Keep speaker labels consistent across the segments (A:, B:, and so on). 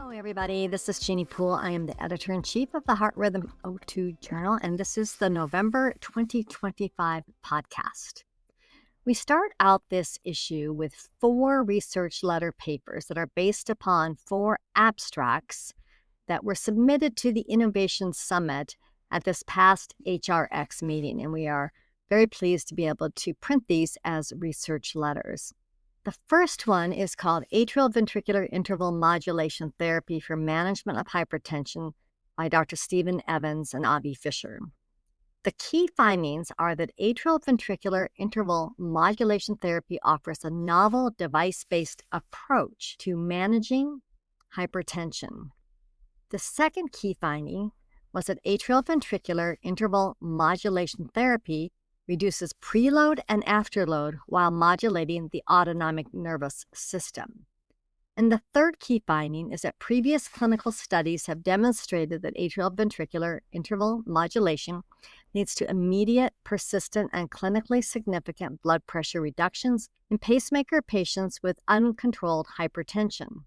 A: Hello, everybody. This is Jeanne Poole. I am the editor-in-chief of the HRO2 Journal, and this is the November 2025 podcast. We start out this issue with 4 research letter papers that are based upon 4 abstracts that were submitted to the Innovation Summit at this past HRX meeting, and we are very pleased to be able to print these as research letters. The first one is called Atrial Ventricular Interval Modulation Therapy for Management of Hypertension by Dr. Stephen Evans and Avi Fisher. The key findings are that atrial ventricular interval modulation therapy offers a novel device-based approach to managing hypertension. The second key finding was that atrial ventricular interval modulation therapy reduces preload and afterload while modulating the autonomic nervous system. And the third key finding is that previous clinical studies have demonstrated that atrial ventricular interval modulation leads to immediate, persistent, and clinically significant blood pressure reductions in pacemaker patients with uncontrolled hypertension.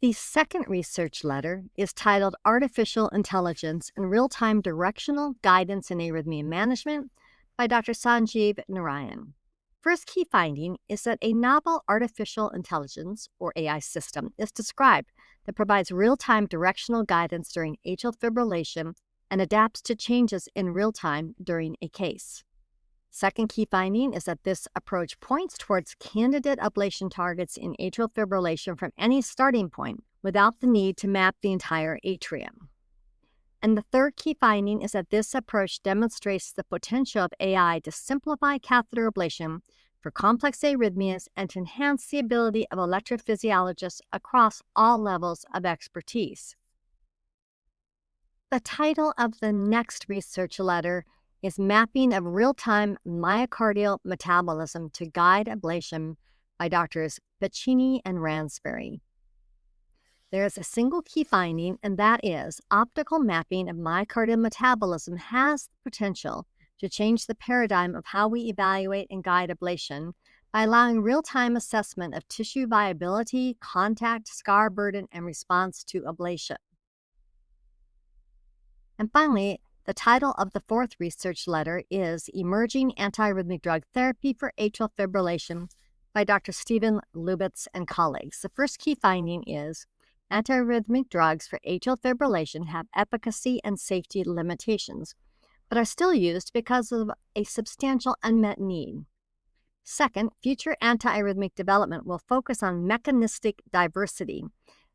A: The second research letter is titled Artificial Intelligence and Real-Time Directional Guidance in Arrhythmia Management by Dr. Sanjeev Narayan. First key finding is that a novel artificial intelligence, or AI system, is described that provides real-time directional guidance during atrial fibrillation and adapts to changes in real time during a case. Second key finding is that this approach points towards candidate ablation targets in atrial fibrillation from any starting point without the need to map the entire atrium. And the third key finding is that this approach demonstrates the potential of AI to simplify catheter ablation for complex arrhythmias and to enhance the ability of electrophysiologists across all levels of expertise. The title of the next research letter is Mapping of Real-Time Myocardial Metabolism to Guide Ablation by Drs. Piccini and Ransberry. There is a single key finding, and that is optical mapping of myocardial metabolism has the potential to change the paradigm of how we evaluate and guide ablation by allowing real-time assessment of tissue viability, contact, scar burden, and response to ablation. And finally, the title of the fourth research letter is Emerging Antiarrhythmic Drug Therapy for Atrial Fibrillation by Dr. Stephen Lubitz and colleagues. The first key finding is antiarrhythmic drugs for atrial fibrillation have efficacy and safety limitations, but are still used because of a substantial unmet need. Second, future antiarrhythmic development will focus on mechanistic diversity,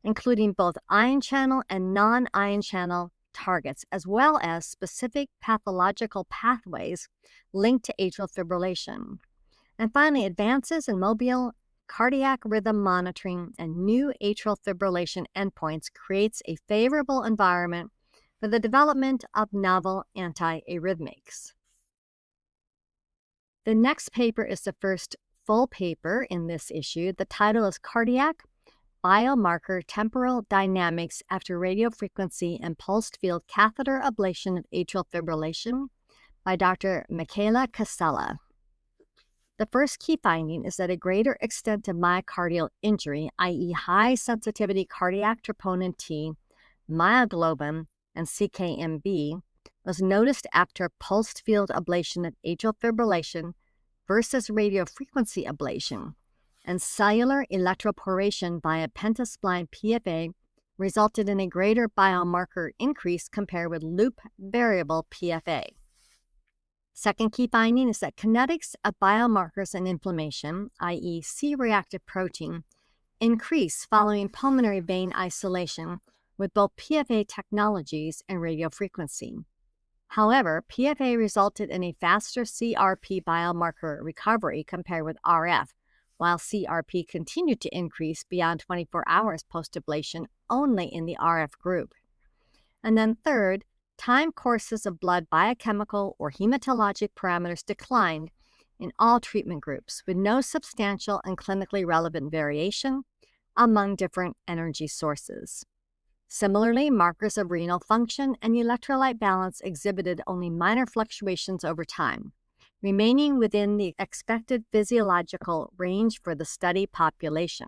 A: including both ion channel and non-ion channel targets, as well as specific pathological pathways linked to atrial fibrillation. And finally, advances in mobile cardiac rhythm monitoring and new atrial fibrillation endpoints creates a favorable environment for the development of novel antiarrhythmics. The next paper is the first full paper in this issue. The title is Cardiac Biomarker Temporal Dynamics After Radiofrequency and Pulsed Field Catheter Ablation of Atrial Fibrillation by Dr. Michaela Casella. The first key finding is that a greater extent of myocardial injury, i.e. high-sensitivity cardiac troponin T, myoglobin, and CKMB, was noticed after pulsed field ablation of atrial fibrillation versus radiofrequency ablation, and cellular electroporation via pentaspline PFA resulted in a greater biomarker increase compared with loop variable PFA. Second key finding is that kinetics of biomarkers in inflammation, i.e. C-reactive protein, increase following pulmonary vein isolation with both PFA technologies and radiofrequency. However, PFA resulted in a faster CRP biomarker recovery compared with RF, while CRP continued to increase beyond 24 hours post-ablation only in the RF group. And then third, time courses of blood biochemical or hematologic parameters declined in all treatment groups, with no substantial and clinically relevant variation among different energy sources. Similarly, markers of renal function and electrolyte balance exhibited only minor fluctuations over time, remaining within the expected physiological range for the study population.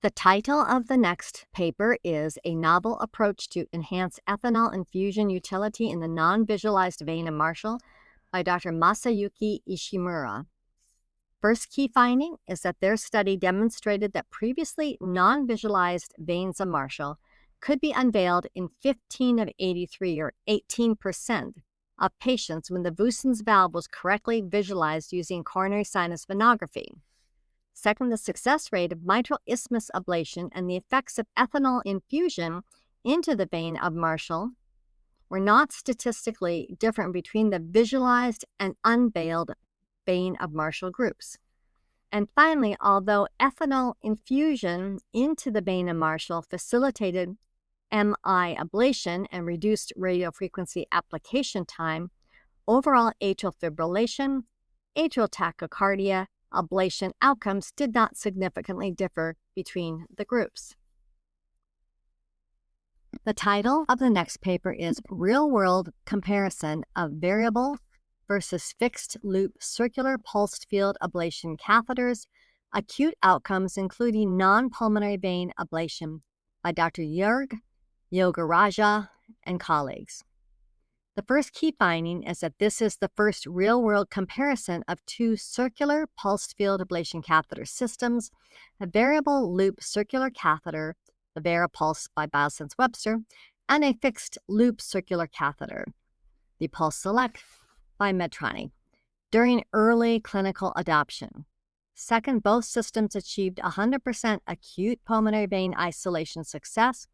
A: The title of the next paper is A Novel Approach to Enhance Ethanol Infusion Utility in the Non-Visualized Vein of Marshall by Dr. Masayuki Ishimura. First key finding is that their study demonstrated that previously non-visualized veins of Marshall could be unveiled in 15 of 83, or 18%, of patients when the Voussen's valve was correctly visualized using coronary sinus venography. Second, the success rate of mitral isthmus ablation and the effects of ethanol infusion into the vein of Marshall were not statistically different between the visualized and unveiled vein of Marshall groups. And finally, although ethanol infusion into the vein of Marshall facilitated MI ablation and reduced radiofrequency application time, overall atrial fibrillation, atrial tachycardia, ablation outcomes did not significantly differ between the groups. The title of the next paper is Real-World Comparison of Variable versus Fixed Loop Circular Pulsed Field Ablation Catheters, Acute Outcomes including Non-Pulmonary Vein Ablation by Dr. Jurg Yogaraja and colleagues. The first key finding is that this is the first real-world comparison of two circular pulsed field ablation catheter systems, a variable loop circular catheter, the VariPulse by Biosense Webster, and a fixed loop circular catheter, the Pulse Select by Medtronic, during early clinical adoption. Second, both systems achieved 100% acute pulmonary vein isolation success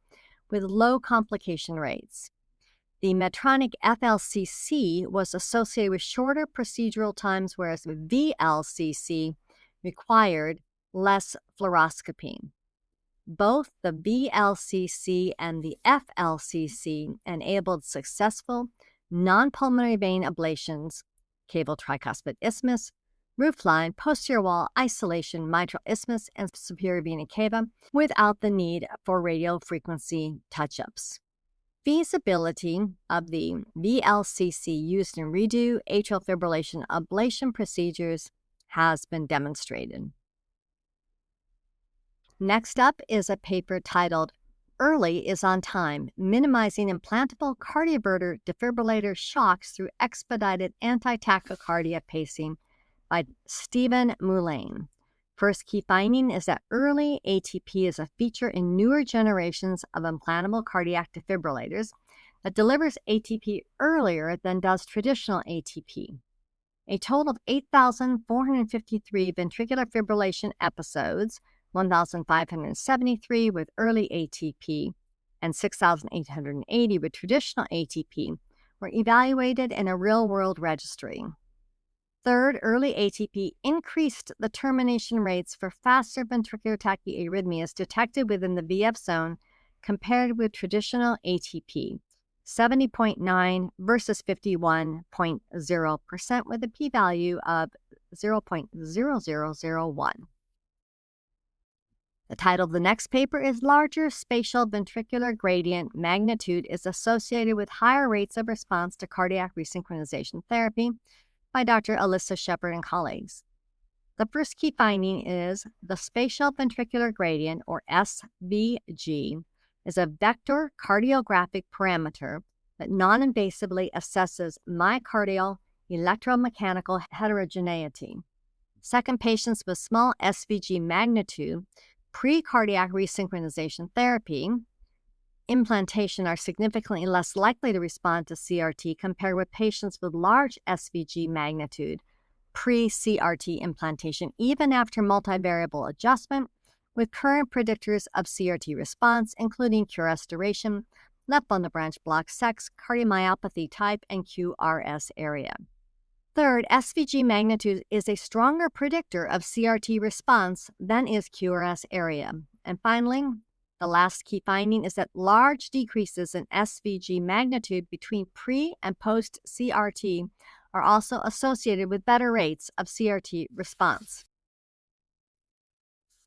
A: with low complication rates. The Medtronic FLCC was associated with shorter procedural times, whereas VLCC required less fluoroscopy. Both the VLCC and the FLCC enabled successful non-pulmonary vein ablations, cable tricuspid isthmus, roofline, posterior wall isolation, mitral isthmus, and superior vena cava without the need for radiofrequency touch-ups. Feasibility of the VLCC used in redo atrial fibrillation ablation procedures has been demonstrated. Next up is a paper titled Early is on Time, Minimizing Implantable Cardioverter Defibrillator Shocks Through Expedited Anti-Tachycardia Pacing by Stephen Mullane. First key finding is that early ATP is a feature in newer generations of implantable cardiac defibrillators that delivers ATP earlier than does traditional ATP. A total of 8,453 ventricular fibrillation episodes, 1,573 with early ATP, and 6,880 with traditional ATP, were evaluated in a real-world registry. Third, early ATP increased the termination rates for faster ventricular tachyarrhythmias detected within the VF zone compared with traditional ATP, 70.9 versus 51.0% with a p-value of 0.0001. The title of the next paper is Larger Spatial Ventricular Gradient Magnitude is Associated with Higher Rates of Response to Cardiac Resynchronization Therapy by Dr. Alyssa Shepard and colleagues. The first key finding is the spatial ventricular gradient, or SVG, is a vector cardiographic parameter that non-invasively assesses myocardial electromechanical heterogeneity. Second, patients with small SVG magnitude pre-cardiac resynchronization therapy implantation are significantly less likely to respond to CRT compared with patients with large SVG magnitude pre-CRT implantation, even after multivariable adjustment, with current predictors of CRT response, including QRS duration, left bundle branch block sex, cardiomyopathy type, and QRS area. Third, SVG magnitude is a stronger predictor of CRT response than is QRS area. And finally, the last key finding is that large decreases in SVG magnitude between pre- and post-CRT are also associated with better rates of CRT response.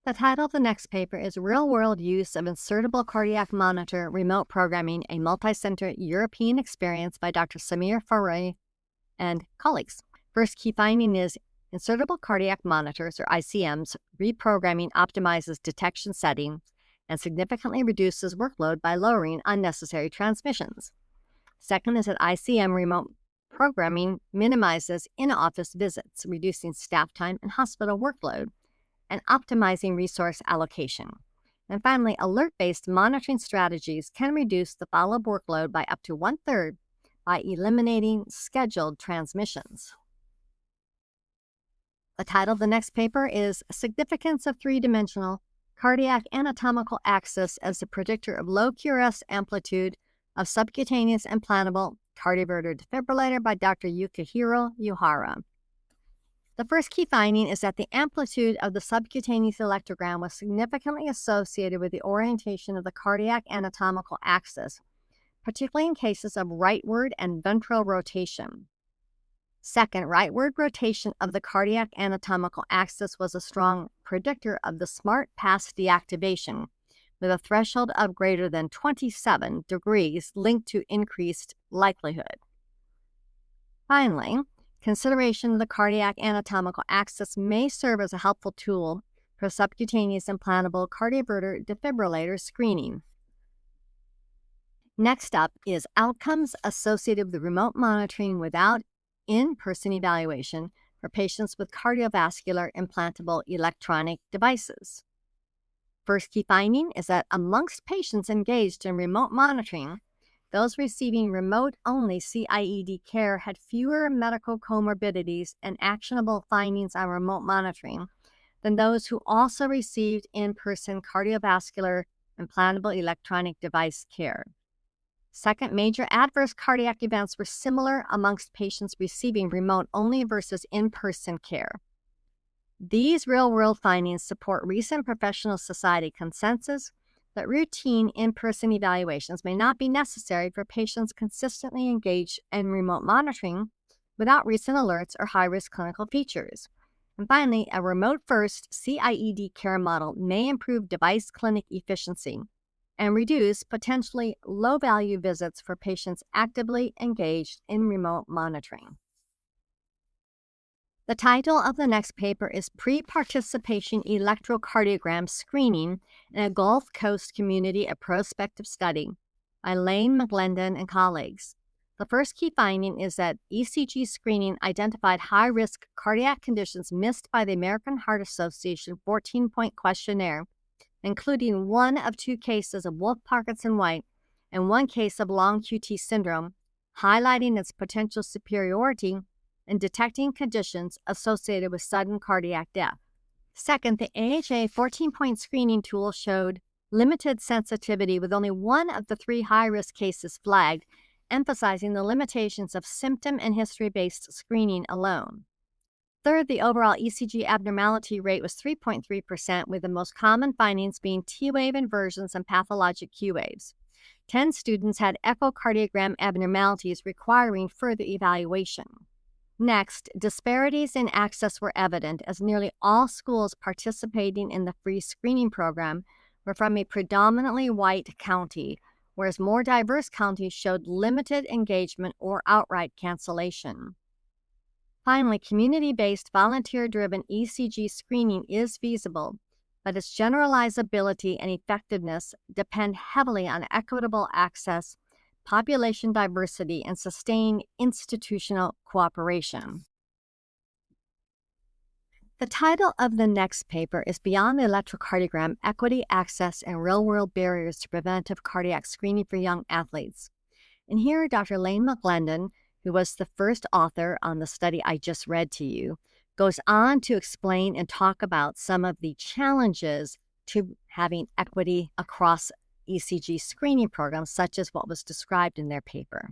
A: The title of the next paper is Real-World Use of Insertable Cardiac Monitor Remote Programming, a Multi-Center European Experience by Dr. Samir Farai and colleagues. First key finding is Insertable cardiac monitors, or ICMs, reprogramming optimizes detection settings and significantly reduces workload by lowering unnecessary transmissions. Second is that ICM remote programming minimizes in-office visits, reducing staff time and hospital workload, and optimizing resource allocation. And finally, alert-based monitoring strategies can reduce the follow-up workload by up to 1/3 by eliminating scheduled transmissions. The title of the next paper is Significance of Three-Dimensional Cardiac Anatomical Axis as a Predictor of Low QRS Amplitude of Subcutaneous Implantable Cardioverter Defibrillator by Dr. Yukihiro Yuhara. The first key finding is that the amplitude of the subcutaneous electrogram was significantly associated with the orientation of the cardiac anatomical axis, particularly in cases of rightward and ventral rotation. Second, rightward rotation of the cardiac anatomical axis was a strong predictor of the SMART pass deactivation, with a threshold of greater than 27 degrees linked to increased likelihood. Finally, consideration of the cardiac anatomical axis may serve as a helpful tool for subcutaneous implantable cardioverter defibrillator screening. Next up is outcomes associated with remote monitoring without in-person evaluation for patients with cardiovascular implantable electronic devices. First key finding is that amongst patients engaged in remote monitoring, those receiving remote-only CIED care had fewer medical comorbidities and actionable findings on remote monitoring than those who also received in-person cardiovascular implantable electronic device care. Second, major adverse cardiac events were similar amongst patients receiving remote-only versus in-person care. These real-world findings support recent professional society consensus that routine in-person evaluations may not be necessary for patients consistently engaged in remote monitoring without recent alerts or high-risk clinical features. And finally, a remote-first CIED care model may improve device clinic efficiency and reduce potentially low-value visits for patients actively engaged in remote monitoring. The title of the next paper is Pre-Participation Electrocardiogram Screening in a Gulf Coast Community, a Prospective Study by Lane McGlendon and colleagues. The first key finding is that ECG screening identified high-risk cardiac conditions missed by the American Heart Association 14-point questionnaire, including 1 of 2 cases of Wolff-Parkinson-White and 1 case of long QT syndrome, highlighting its potential superiority in detecting conditions associated with sudden cardiac death. Second, the AHA 14-point screening tool showed limited sensitivity with only 1 of the 3 high-risk cases flagged, emphasizing the limitations of symptom and history-based screening alone. Third, the overall ECG abnormality rate was 3.3%, with the most common findings being T-wave inversions and pathologic Q-waves. 10 students had echocardiogram abnormalities requiring further evaluation. Next, disparities in access were evident, as nearly all schools participating in the free screening program were from a predominantly white county, whereas more diverse counties showed limited engagement or outright cancellation. Finally, community-based, volunteer-driven ECG screening is feasible, but its generalizability and effectiveness depend heavily on equitable access, population diversity, and sustained institutional cooperation. The title of the next paper is Beyond the Electrocardiogram, Equity, Access, and Real-World Barriers to Preventive Cardiac Screening for Young Athletes. And here, Dr. Lane McGlendon, who was the first author on the study I just read to you, goes on to explain and talk about some of the challenges to having equity across ECG screening programs, such as what was described in their paper.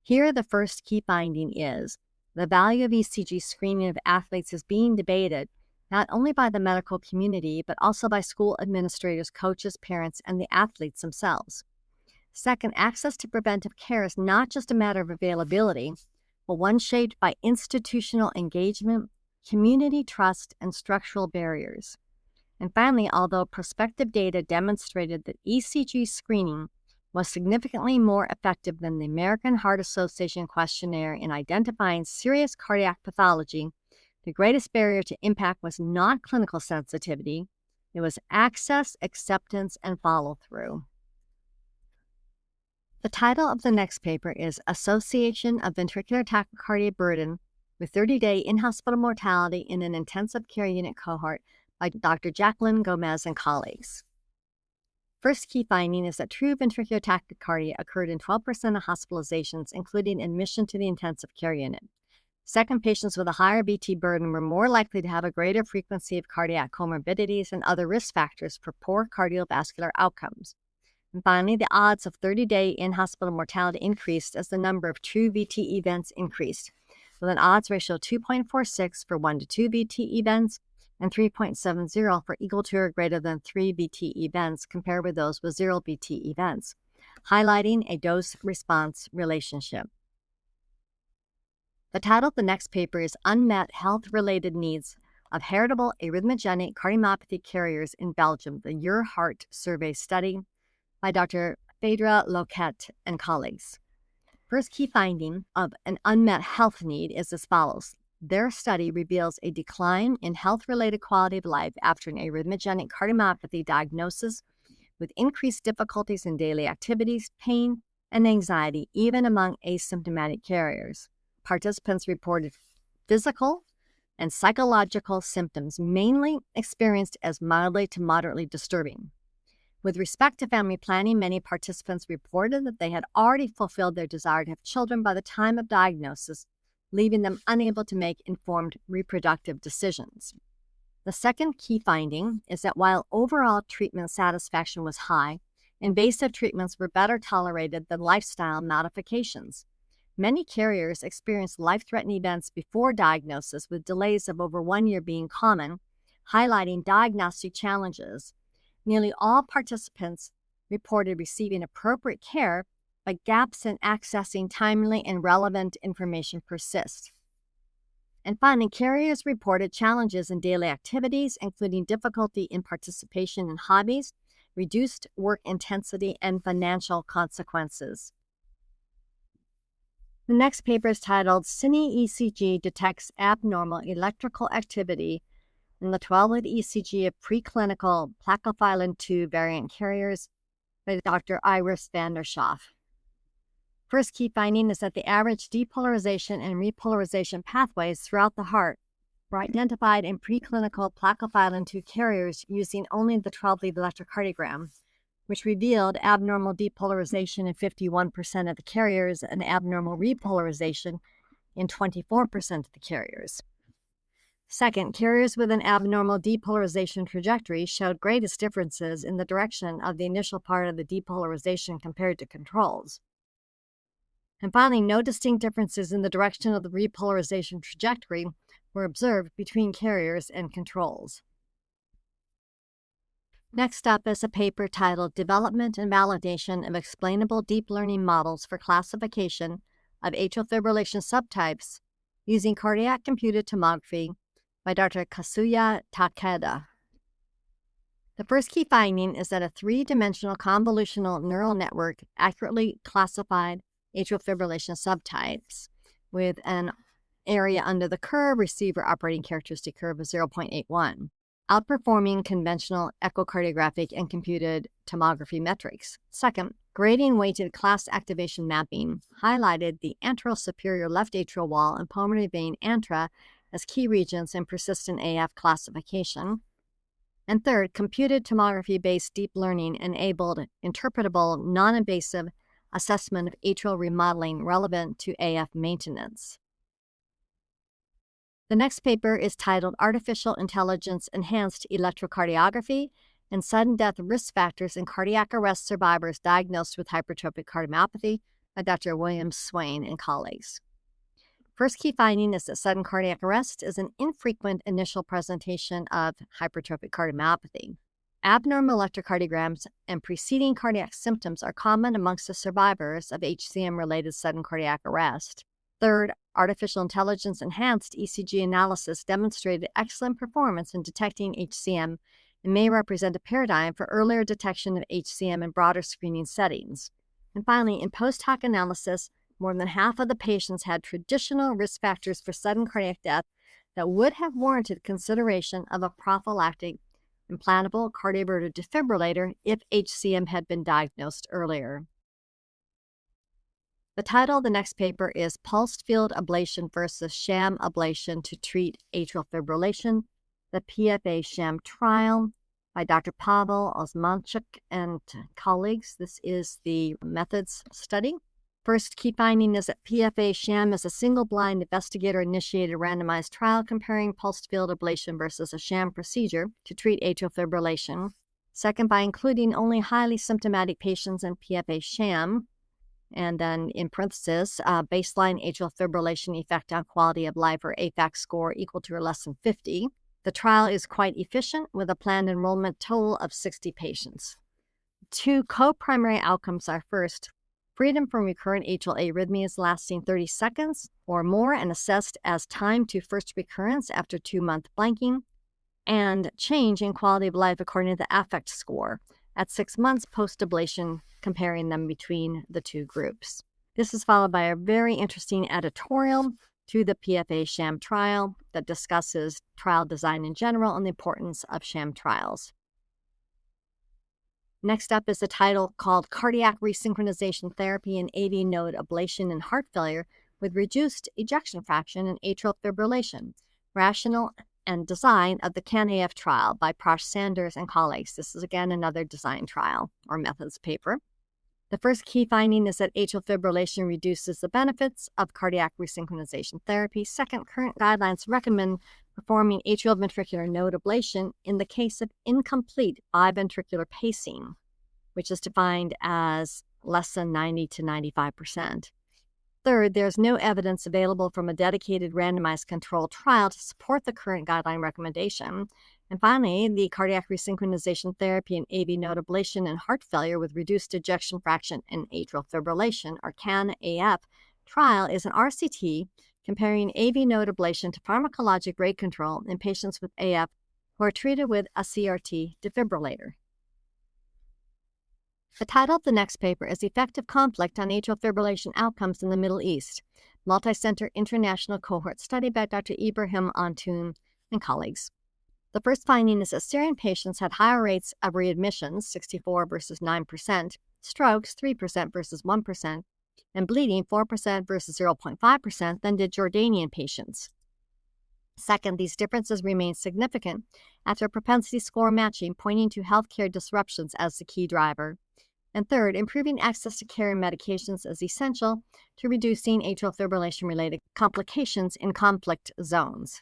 A: Here, the first key finding is the value of ECG screening of athletes is being debated not only by the medical community, but also by school administrators, coaches, parents, and the athletes themselves. Second, access to preventive care is not just a matter of availability, but one shaped by institutional engagement, community trust, and structural barriers. And finally, although prospective data demonstrated that ECG screening was significantly more effective than the American Heart Association questionnaire in identifying serious cardiac pathology, The greatest barrier to impact was not clinical sensitivity. It was access, acceptance, and follow-through. The title of the next paper is Association of Ventricular Tachycardia Burden with 30-Day In-Hospital Mortality in an Intensive Care Unit Cohort by Dr. Jacqueline Gomez and colleagues. First key finding is that true ventricular tachycardia occurred in 12% of hospitalizations, including admission to the intensive care unit. Second, patients with a higher VT burden were more likely to have a greater frequency of cardiac comorbidities and other risk factors for poor cardiovascular outcomes. And finally, the odds of 30-day in-hospital mortality increased as the number of true VT events increased, with an odds ratio of 2.46 for 1 to 2 VT events and 3.70 for equal to or greater than 3 VT events compared with those with 0 VT events, highlighting a dose-response relationship. The title of the next paper is Unmet Health-Related Needs of Heritable Arrhythmogenic Cardiomyopathy Carriers in Belgium, the Your Heart Survey Study by Dr. Phaedra Loquet and colleagues. First key finding of an unmet health need is as follows. Their study reveals a decline in health-related quality of life after an arrhythmogenic cardiomyopathy diagnosis, with increased difficulties in daily activities, pain, and anxiety, even among asymptomatic carriers. Participants reported physical and psychological symptoms, mainly experienced as mildly to moderately disturbing. With respect to family planning, many participants reported that they had already fulfilled their desire to have children by the time of diagnosis, leaving them unable to make informed reproductive decisions. The second key finding is that while overall treatment satisfaction was high, invasive treatments were better tolerated than lifestyle modifications. Many carriers experienced life-threatening events before diagnosis, with delays of over 1 year being common, highlighting diagnostic challenges. Nearly all participants reported receiving appropriate care, but gaps in accessing timely and relevant information persist. And finally, carriers reported challenges in daily activities, including difficulty in participation in hobbies, reduced work intensity, and financial consequences. The next paper is titled Cine ECG Detects Abnormal Electrical Activity in the 12-lead ECG of Preclinical Plakophilin 2 Variant Carriers by Dr. Iris van der Schaaf. First key finding is that the average depolarization and repolarization pathways throughout the heart were identified in preclinical Plakophilin 2 carriers using only the 12-lead electrocardiogram, which revealed abnormal depolarization in 51% of the carriers and abnormal repolarization in 24% of the carriers. Second, carriers with an abnormal depolarization trajectory showed greatest differences in the direction of the initial part of the depolarization compared to controls. And finally, no distinct differences in the direction of the repolarization trajectory were observed between carriers and controls. Next up is a paper titled Development and Validation of Explainable Deep Learning Models for Classification of Atrial Fibrillation Subtypes Using Cardiac Computed Tomography by Dr. Kazuya Takeda. The first key finding is that a three-dimensional convolutional neural network accurately classified atrial fibrillation subtypes with an area under the curve receiver operating characteristic curve of 0.81, outperforming conventional echocardiographic and computed tomography metrics. Second, gradient-weighted class activation mapping highlighted the anterosuperior left atrial wall and pulmonary vein antra as key regions in persistent AF classification. And third, computed tomography-based deep learning enabled interpretable, non-invasive assessment of atrial remodeling relevant to AF maintenance. The next paper is titled Artificial Intelligence Enhanced Electrocardiography and Sudden Death Risk Factors in Cardiac Arrest Survivors Diagnosed with Hypertrophic Cardiomyopathy by Dr. William Swain and colleagues. First key finding is that sudden cardiac arrest is an infrequent initial presentation of hypertrophic cardiomyopathy. Abnormal electrocardiograms and preceding cardiac symptoms are common amongst the survivors of HCM-related sudden cardiac arrest. Third, artificial intelligence-enhanced ECG analysis demonstrated excellent performance in detecting HCM and may represent a paradigm for earlier detection of HCM in broader screening settings. And finally, in post-hoc analysis, more than half of the patients had traditional risk factors for sudden cardiac death that would have warranted consideration of a prophylactic implantable cardioverter defibrillator if HCM had been diagnosed earlier. The title of the next paper is Pulsed Field Ablation versus Sham Ablation to Treat Atrial Fibrillation, the PFA Sham Trial by Dr. Pavel Osmanchuk and colleagues. This is the methods study. First key finding is that PFA Sham is a single-blind investigator-initiated randomized trial comparing pulsed field ablation versus a sham procedure to treat atrial fibrillation. Second, by including only highly symptomatic patients in PFA Sham, and then in parentheses, baseline atrial fibrillation effect on quality of life or AFAC score equal to or less than 50. The trial is quite efficient with a planned enrollment total of 60 patients. Two co-primary outcomes are first, freedom from recurrent atrial arrhythmias lasting 30 seconds or more and assessed as time to first recurrence after 2-month blanking, and change in quality of life according to the AFFECT score at 6 months post-ablation, comparing them between the two groups. This is followed by a very interesting editorial to the PFA sham trial that discusses trial design in general and the importance of sham trials. Next up is the title called Cardiac Resynchronization Therapy in AV Node Ablation and Heart Failure with Reduced Ejection Fraction and Atrial Fibrillation, Rationale and Design of the CAN-AF trial by Prash Sanders and colleagues. This is again another design trial or methods paper. The first key finding is that atrial fibrillation reduces the benefits of cardiac resynchronization therapy. Second, current guidelines recommend performing atrial ventricular node ablation in the case of incomplete biventricular pacing, which is defined as less than 90 to 95%. Third, there's no evidence available from a dedicated randomized controlled trial to support the current guideline recommendation. And finally, the cardiac resynchronization therapy in AV node ablation and heart failure with reduced ejection fraction and atrial fibrillation, or CAN-AF, trial is an RCT comparing AV node ablation to pharmacologic rate control in patients with AF who are treated with a CRT defibrillator. The title of the next paper is Effective Conflict on Atrial Fibrillation Outcomes in the Middle East, Multicenter International Cohort Study by Dr. Ibrahim Antoun and colleagues. The first finding is that Syrian patients had higher rates of readmissions, 64 versus 9%, strokes, 3% versus 1%, and bleeding, 4% versus 0.5%, than did Jordanian patients. Second, these differences remain significant after propensity score matching, pointing to healthcare disruptions as the key driver. And third, improving access to care and medications is essential to reducing atrial fibrillation-related complications in conflict zones.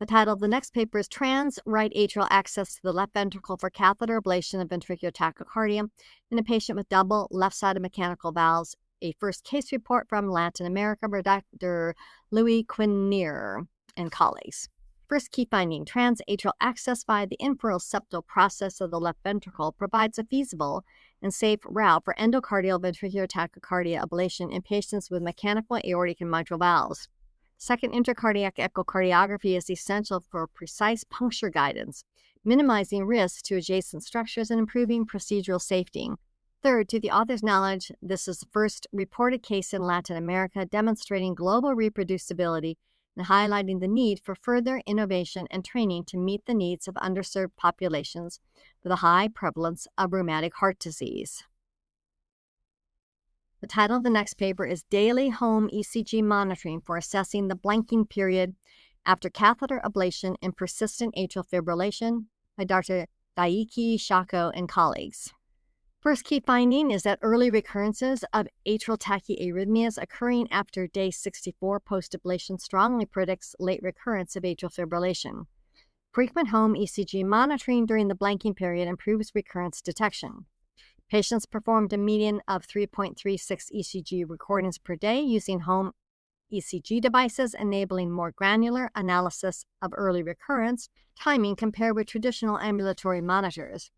A: The title of the next paper is Trans-Right Atrial Access to the Left Ventricle for Catheter Ablation of Ventricular Tachycardia in a Patient with Double Left-Sided Mechanical Valves, a first case report from Latin America by Dr. Louis Quinier and colleagues. First key finding, transatrial access via the inferal septal process of the left ventricle provides a feasible and safe route for endocardial ventricular tachycardia ablation in patients with mechanical aortic and mitral valves. Second, intracardiac echocardiography is essential for precise puncture guidance, minimizing risks to adjacent structures and improving procedural safety. Third, to the author's knowledge, this is the first reported case in Latin America demonstrating global reproducibility and highlighting the need for further innovation and training to meet the needs of underserved populations with a high prevalence of rheumatic heart disease. The title of the next paper is Daily Home ECG Monitoring for Assessing the Blanking Period After Catheter Ablation in Persistent Atrial Fibrillation by Dr. Daiki Shako and colleagues. First key finding is that early recurrences of atrial tachyarrhythmias occurring after day 64 post-ablation strongly predicts late recurrence of atrial fibrillation. Frequent home ECG monitoring during the blanking period improves recurrence detection. Patients performed a median of 3.36 ECG recordings per day using home ECG devices, enabling more granular analysis of early recurrence timing compared with traditional ambulatory monitors.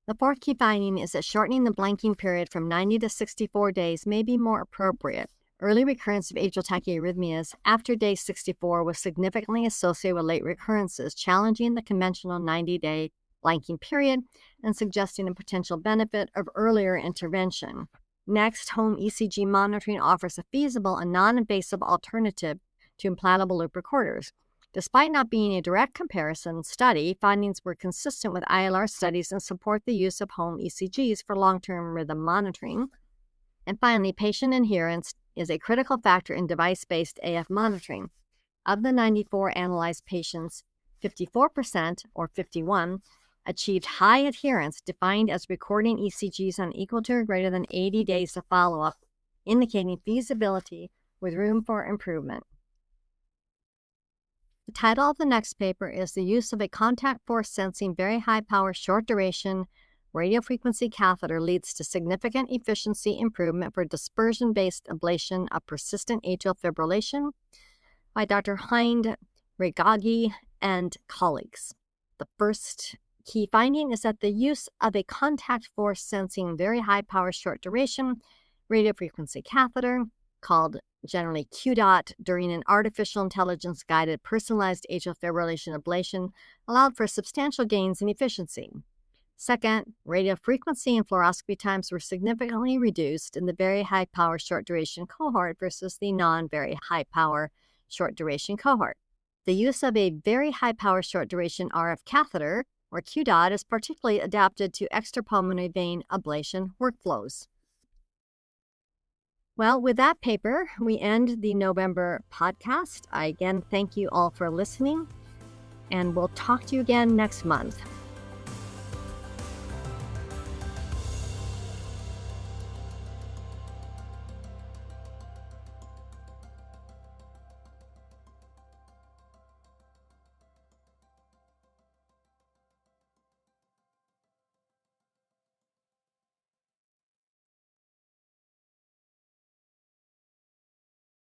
A: The fourth key finding is that shortening the blanking period from 90 to 64 days may be more appropriate. Early recurrence of atrial tachyarrhythmias after day 64 was significantly associated with late recurrences, challenging the conventional 90-day blanking period and suggesting a potential benefit of earlier intervention. Next, home ECG monitoring offers a feasible and non-invasive alternative to implantable loop recorders. Despite not being a direct comparison study, findings were consistent with ILR studies and support the use of home ECGs for long-term rhythm monitoring. And finally, patient adherence is a critical factor in device-based AF monitoring. Of the 94 analyzed patients, 54%, or 51, achieved high adherence, defined as recording ECGs on equal to or greater than 80 days of follow-up, indicating feasibility with room for improvement. The title of the next paper is The Use of a Contact Force Sensing Very High Power Short Duration Radiofrequency Catheter Leads to Significant Efficiency Improvement for Dispersion-Based Ablation of Persistent Atrial Fibrillation by Dr. Hind Regagi and colleagues. The first key finding is that the use of a contact force sensing very high power short duration radiofrequency catheter, called generally QDOT, during an artificial intelligence guided personalized atrial fibrillation ablation allowed for substantial gains in efficiency. Second, radiofrequency and fluoroscopy times were significantly reduced in the very high power short duration cohort versus the non-very high power short duration cohort. The use of a very high power short duration RF catheter, or QDOT, is particularly adapted to extrapulmonary vein ablation workflows. Well, with that paper, we end the November podcast. I again thank you all for listening, and we'll talk to you again next month.